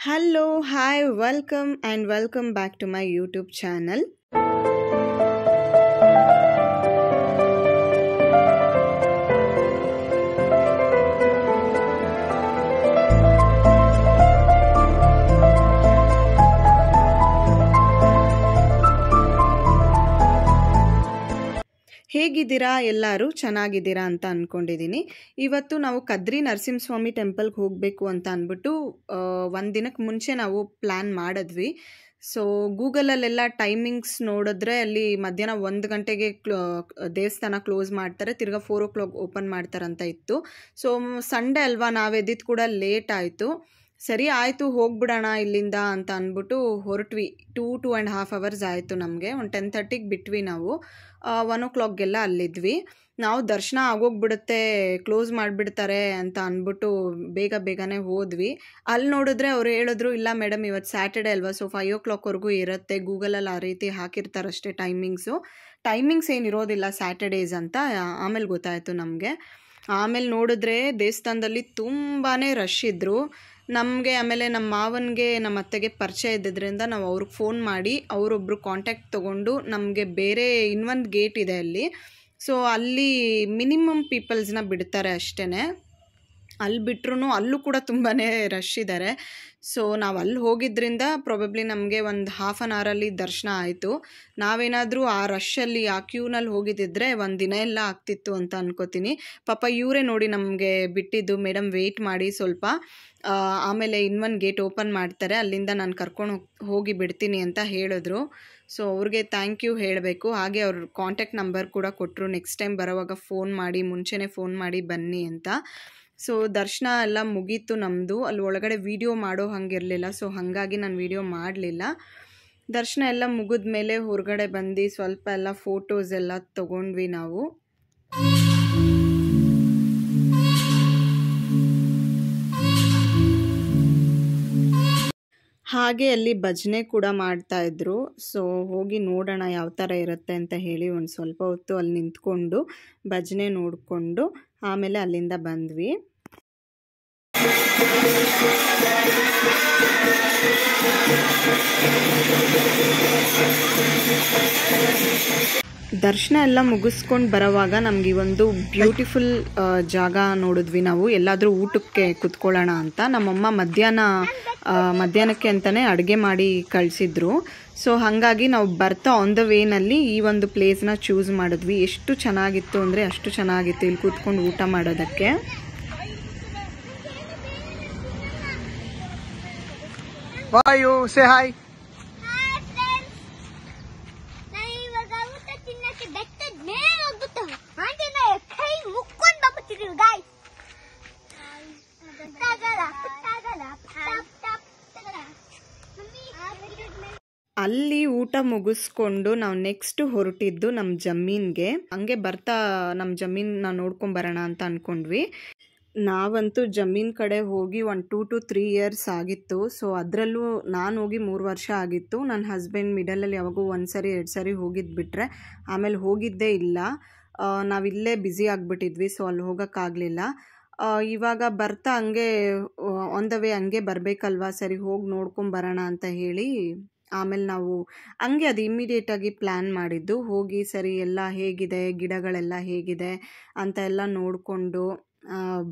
Hello, hi, welcome and welcome back to my YouTube channel. ಹೇಗಿದ್ದೀರಾ ಎಲ್ಲರೂ ಚೆನ್ನಾಗಿದ್ದೀರಾ ಅಂತ ಅಂದ್ಕೊಂಡಿದ್ದೀನಿ. ಇವತ್ತು ನಾವು ಕದ್ರಿ ನರಸಿಂಹಸ್ವಾಮಿ ಟೆಂಪಲ್ಗೆ ಹೋಗಬೇಕು ಅಂತ ಅಂದ್ಬಿಟ್ಟು ಒಂದು ದಿನಕ್ಕೆ ಮುಂಚೆ ನಾವು ಪ್ಲ್ಯಾನ್ ಮಾಡಿದ್ವಿ. ಸೊ ಗೂಗಲಲ್ಲೆಲ್ಲ ಟೈಮಿಂಗ್ಸ್ ನೋಡಿದ್ರೆ ಅಲ್ಲಿ ಮಧ್ಯಾಹ್ನ 1 ಗಂಟೆಗೆ ದೇವಸ್ಥಾನ ಕ್ಲೋಸ್ ಮಾಡ್ತಾರೆ, ತಿರ್ಗಾ 4 o'clock ಓಪನ್ ಮಾಡ್ತಾರಂತ ಇತ್ತು. ಸೊ ಸಂಡೇ ಅಲ್ವಾ, ನಾವೆದ್ದಿದ್ದು ಕೂಡ ಲೇಟ್ ಆಯಿತು. ಸರಿ ಆಯಿತು ಹೋಗ್ಬಿಡೋಣ ಇಲ್ಲಿಂದ ಅಂತ ಅಂದ್ಬಿಟ್ಟು ಹೊರಟ್ವಿ. 2.5 hours ಆಯಿತು ನಮಗೆ. ಒಂದು 10:30ಗೆ ಬಿಟ್ವಿ ನಾವು. 1 o'clockಗೆಲ್ಲ ಅಲ್ಲಿದ್ವಿ. ನಾವು ದರ್ಶನ ಆಗೋಗ್ಬಿಡುತ್ತೆ, ಕ್ಲೋಸ್ ಮಾಡಿಬಿಡ್ತಾರೆ ಅಂತ ಅಂದ್ಬಿಟ್ಟು ಬೇಗನೆ ಹೋದ್ವಿ. ಅಲ್ಲಿ ನೋಡಿದ್ರೆ ಅವ್ರು ಹೇಳಿದ್ರು, ಇಲ್ಲ ಮೇಡಮ್ ಇವತ್ತು ಸ್ಯಾಟರ್ಡೆ ಅಲ್ವಾ, ಸೊ 5 o'clockವರೆಗೂ ಇರುತ್ತೆ. ಗೂಗಲಲ್ಲಿ ಆ ರೀತಿ ಹಾಕಿರ್ತಾರಷ್ಟೇ ಟೈಮಿಂಗ್ಸ್ ಏನಿರೋದಿಲ್ಲ ಸ್ಯಾಟರ್ಡೇಸ್ ಅಂತ ಆಮೇಲೆ ಗೊತ್ತಾಯಿತು ನಮಗೆ. ಆಮೇಲೆ ನೋಡಿದ್ರೆ ದೇವಸ್ಥಾನದಲ್ಲಿ ತುಂಬಾ ರಶ್ ಇದ್ದರು. ನಮಗೆ ಆಮೇಲೆ ನಮ್ಮ ಮಾವನಿಗೆ ನಮ್ಮ ಅತ್ತೆಗೆ ಪರಿಚಯ ಇದ್ದಿದ್ದರಿಂದ ನಾವು ಅವ್ರಿಗೆ ಫೋನ್ ಮಾಡಿ ಅವರೊಬ್ಬರು ಕಾಂಟ್ಯಾಕ್ಟ್ ತೊಗೊಂಡು ನಮಗೆ ಬೇರೆ ಇನ್ನೊಂದು ಗೇಟ್ ಇದೆ ಅಲ್ಲಿ, ಸೊ ಅಲ್ಲಿ ಮಿನಿಮಮ್ ಪೀಪಲ್ಸ್ನ ಬಿಡ್ತಾರೆ ಅಷ್ಟೇ. ಅಲ್ಲಿ ಬಿಟ್ರೂ ಅಲ್ಲೂ ಕೂಡ ತುಂಬಾ ರಶ್ ಇದ್ದಾರೆ. ಸೊ ನಾವು ಅಲ್ಲಿ ಹೋಗಿದ್ದರಿಂದ ಪ್ರಾಬಬ್ಲಿ ನಮಗೆ ಒಂದು 1/2 hour ದರ್ಶನ ಆಯಿತು. ನಾವೇನಾದರೂ ಆ ರಶಲ್ಲಿ ಆ ಕ್ಯೂನಲ್ಲಿ ಹೋಗಿದ್ದಿದ್ರೆ ಒಂದು ದಿನ ಎಲ್ಲ ಆಗ್ತಿತ್ತು ಅಂತ ಅನ್ಕೋತೀನಿ. ಪಾಪ ಇವರೇ ನೋಡಿ ನಮಗೆ ಬಿಟ್ಟಿದ್ದು, ಮೇಡಮ್ ವೆಯ್ಟ್ ಮಾಡಿ ಸ್ವಲ್ಪ, ಆಮೇಲೆ ಇನ್ನೊಂದು ಗೇಟ್ ಓಪನ್ ಮಾಡ್ತಾರೆ, ಅಲ್ಲಿಂದ ನಾನು ಕರ್ಕೊಂಡು ಹೋಗಿ ಬಿಡ್ತೀನಿ ಅಂತ ಹೇಳಿದ್ರು. ಸೊ ಅವ್ರಿಗೆ ಥ್ಯಾಂಕ್ ಯು ಹೇಳಬೇಕು. ಹಾಗೆ ಅವ್ರ ಕಾಂಟ್ಯಾಕ್ಟ್ ನಂಬರ್ ಕೂಡ ಕೊಟ್ಟರು, ನೆಕ್ಸ್ಟ್ ಟೈಮ್ ಬರೋವಾಗ ಮುಂಚೆನೇ ಫೋನ್ ಮಾಡಿ ಬನ್ನಿ ಅಂತ. ಸೊ ದರ್ಶನ ಎಲ್ಲ ಮುಗೀತು ನಮ್ಮದು. ಅಲ್ಲಿ ಒಳಗಡೆ ವಿಡಿಯೋ ಮಾಡೋ ಹಂಗಿರಲಿಲ್ಲ, ಸೊ ಹಾಗಾಗಿ ನಾನು ವಿಡಿಯೋ ಮಾಡಲಿಲ್ಲ. ದರ್ಶನ ಎಲ್ಲ ಮುಗಿದ ಮೇಲೆ ಹೊರಗಡೆ ಬಂದು ಸ್ವಲ್ಪ ಎಲ್ಲ ಫೋಟೋಸ್ ಎಲ್ಲ ತೊಗೊಂಡ್ವಿ ನಾವು. ಹಾಗೆ ಅಲ್ಲಿ ಭಜನೆ ಕೂಡ ಮಾಡ್ತಾಯಿದ್ರು. ಸೊ ಹೋಗಿ ನೋಡೋಣ ಯಾವ ಥರ ಇರುತ್ತೆ ಅಂತ ಹೇಳಿ ಒಂದು ಸ್ವಲ್ಪ ಹೊತ್ತು ಅಲ್ಲಿ ನಿಂತ್ಕೊಂಡು ಭಜನೆ ನೋಡಿಕೊಂಡು ಆಮೇಲೆ ಅಲ್ಲಿಂದ ಬಂದ್ವಿ. ದರ್ಶನ ಎಲ್ಲ ಮುಗಿಸ್ಕೊಂಡು ಬರೋವಾಗ ನಮಗೆ ಒಂದು ಬ್ಯೂಟಿಫುಲ್ ಜಾಗ ನೋಡಿದ್ವಿ ನಾವು. ಎಲ್ಲಾದರೂ ಊಟಕ್ಕೆ ಕುತ್ಕೊಳ್ಳೋಣ ಅಂತ ನಮ್ಮಮ್ಮ ಮಧ್ಯಾಹ್ನಕ್ಕೆ ಅಂತಲೇ ಅಡುಗೆ ಮಾಡಿ ಕಳಿಸಿದ್ರು. ಸೊ ಹಾಗಾಗಿ ನಾವು ಬರ್ತಾ ಆನ್ ದ ವೇನಲ್ಲಿ ಈ ಒಂದು ಪ್ಲೇಸ್ನ ಚೂಸ್ ಮಾಡಿದ್ವಿ. ಎಷ್ಟು ಚೆನ್ನಾಗಿತ್ತು ಅಂದರೆ ಅಷ್ಟು ಚೆನ್ನಾಗಿತ್ತು ಇಲ್ಲಿ ಕೂತ್ಕೊಂಡು ಊಟ ಮಾಡೋದಕ್ಕೆ. ವಾಯು ಸೇ ಹಾಯ್. ಅಲ್ಲಿ ಊಟ ಮುಗಿಸ್ಕೊಂಡು ನಾವು ನೆಕ್ಸ್ಟ್ ಹೊರಟಿದ್ದು ನಮ್ಮ ಜಮೀನ್ಗೆ. ಹಂಗೆ ಬರ್ತಾ ನಮ್ಮ ಜಮೀನ ನೋಡ್ಕೊಂಬರೋಣ ಅಂತ ಅಂದ್ಕೊಂಡ್ವಿ. ನಾವಂತೂ ಜಮೀನ್ ಕಡೆ ಹೋಗಿ 1 to 3 years ಆಗಿತ್ತು. ಸೊ ಅದರಲ್ಲೂ ನಾನು ಹೋಗಿ 3 ವರ್ಷ ಆಗಿತ್ತು. ನನ್ನ ಹಸ್ಬೆಂಡ್ ಮಿಡಲಲ್ಲಿ ಯಾವಾಗೂ 1 ಸರಿ 2 ಸರಿ ಹೋಗಿದ್ದು ಬಿಟ್ಟರೆ ಆಮೇಲೆ ಹೋಗಿದ್ದೇ ಇಲ್ಲ. ನಾವಿಲ್ಲೇ ಬ್ಯುಸಿ ಆಗಿಬಿಟ್ಟಿದ್ವಿ, ಸೊ ಅಲ್ಲಿ ಹೋಗೋಕ್ಕಾಗಲಿಲ್ಲ. ಇವಾಗ ಬರ್ತಾ ಹಂಗೆ ಆನ್ ದ ವೇ ಹಂಗೆ ಬರಬೇಕಲ್ವಾ, ಸರಿ ಹೋಗಿ ನೋಡ್ಕೊಂಬರೋಣ ಅಂತ ಹೇಳಿ ಆಮೇಲೆ ನಾವು ಹಂಗೆ ಅದು ಇಮ್ಮಿಡಿಯೇಟಾಗಿ ಪ್ಲ್ಯಾನ್ ಮಾಡಿದ್ದು. ಹೋಗಿ ಸರಿ ಎಲ್ಲ ಹೇಗಿದೆ, ಗಿಡಗಳೆಲ್ಲ ಹೇಗಿದೆ ಅಂತ ಎಲ್ಲ ನೋಡಿಕೊಂಡು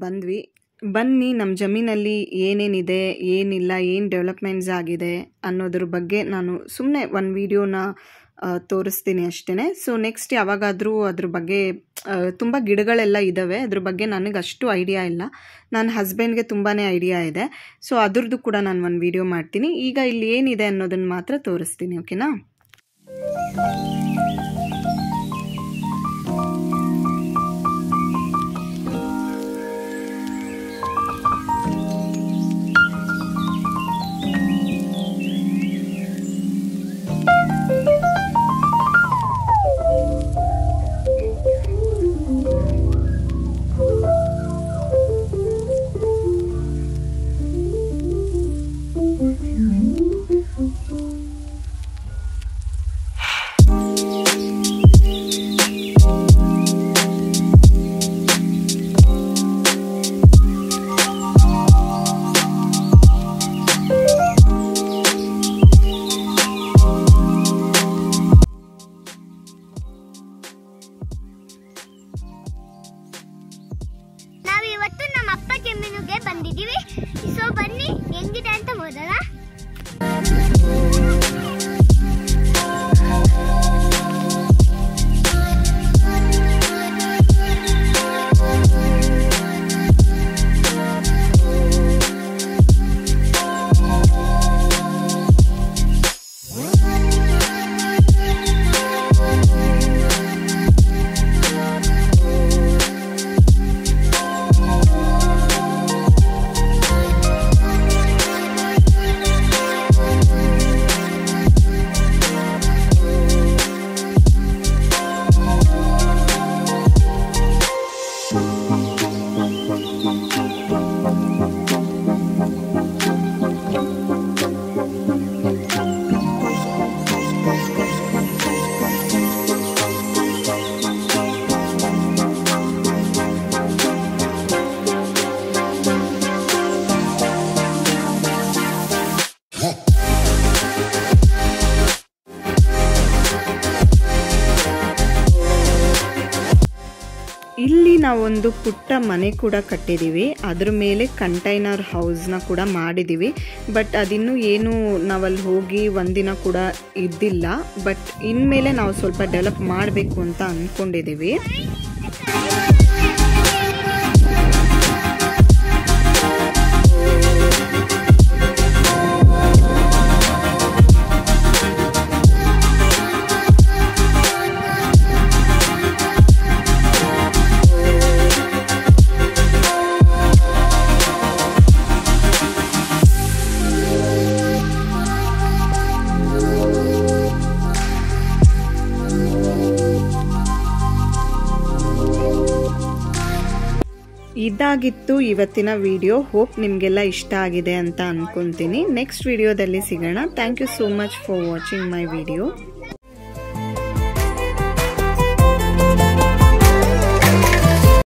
ಬಂದ್ವಿ. ಬನ್ನಿ ನಮ್ಮ ಜಮೀನಲ್ಲಿ ಏನೇನಿದೆ ಏನಿಲ್ಲ, ಏನು ಡೆವಲಪ್ಮೆಂಟ್ಸ್ ಆಗಿದೆ ಅನ್ನೋದ್ರ ಬಗ್ಗೆ ನಾನು ಸುಮ್ಮನೆ ಒಂದು ವಿಡಿಯೋನ ತೋರಿಸ್ತೀನಿ ಅಷ್ಟೇ. ಸೊ ನೆಕ್ಸ್ಟ್ ಯಾವಾಗಾದರೂ ಅದ್ರ ಬಗ್ಗೆ ತುಂಬ ಗಿಡಗಳೆಲ್ಲ ಇದ್ದಾವೆ, ಅದ್ರ ಬಗ್ಗೆ ನನಗೆ ಅಷ್ಟು ಐಡಿಯಾ ಇಲ್ಲ. ನನ್ನ ಹಸ್ಬೆಂಡ್ಗೆ ತುಂಬಾ ಐಡಿಯಾ ಇದೆ. ಸೊ ಅದ್ರದ್ದು ಕೂಡ ನಾನು ಒಂದು ವಿಡಿಯೋ ಮಾಡ್ತೀನಿ. ಈಗ ಇಲ್ಲಿ ಏನಿದೆ ಅನ್ನೋದನ್ನು ಮಾತ್ರ ತೋರಿಸ್ತೀನಿ, ಓಕೆನಾ? ನಾವೊಂದು ಪುಟ್ಟ ಮನೆ ಕೂಡ ಕಟ್ಟಿದ್ದೀವಿ. ಅದ್ರ ಮೇಲೆ ಕಂಟೈನರ್ ಹೌಸ್ನ ಕೂಡ ಮಾಡಿದ್ದೀವಿ. ಬಟ್ ಅದಿನ್ನೂ ಏನು ನಾವಲ್ಲಿ ಹೋಗಿ ಒಂದಿನ ಕೂಡ ಇದ್ದಿಲ್ಲ. ಬಟ್ ಇನ್ಮೇಲೆ ನಾವು ಸ್ವಲ್ಪ ಡೆವಲಪ್ ಮಾಡಬೇಕು ಅಂತ ಅಂದ್ಕೊಂಡಿದ್ದೀವಿ. ಇದಾಗಿತ್ತು ಇವತ್ತಿನ ವಿಡಿಯೋ. ಹೋಪ್ ನಿಮಗೆಲ್ಲ ಇಷ್ಟ ಆಗಿದೆ ಅಂತ ಅನ್ಕೊಂತೀನಿ. ನೆಕ್ಸ್ಟ್ ವಿಡಿಯೋದಲ್ಲಿ ಸಿಗೋಣ. Thank you so much for watching my video.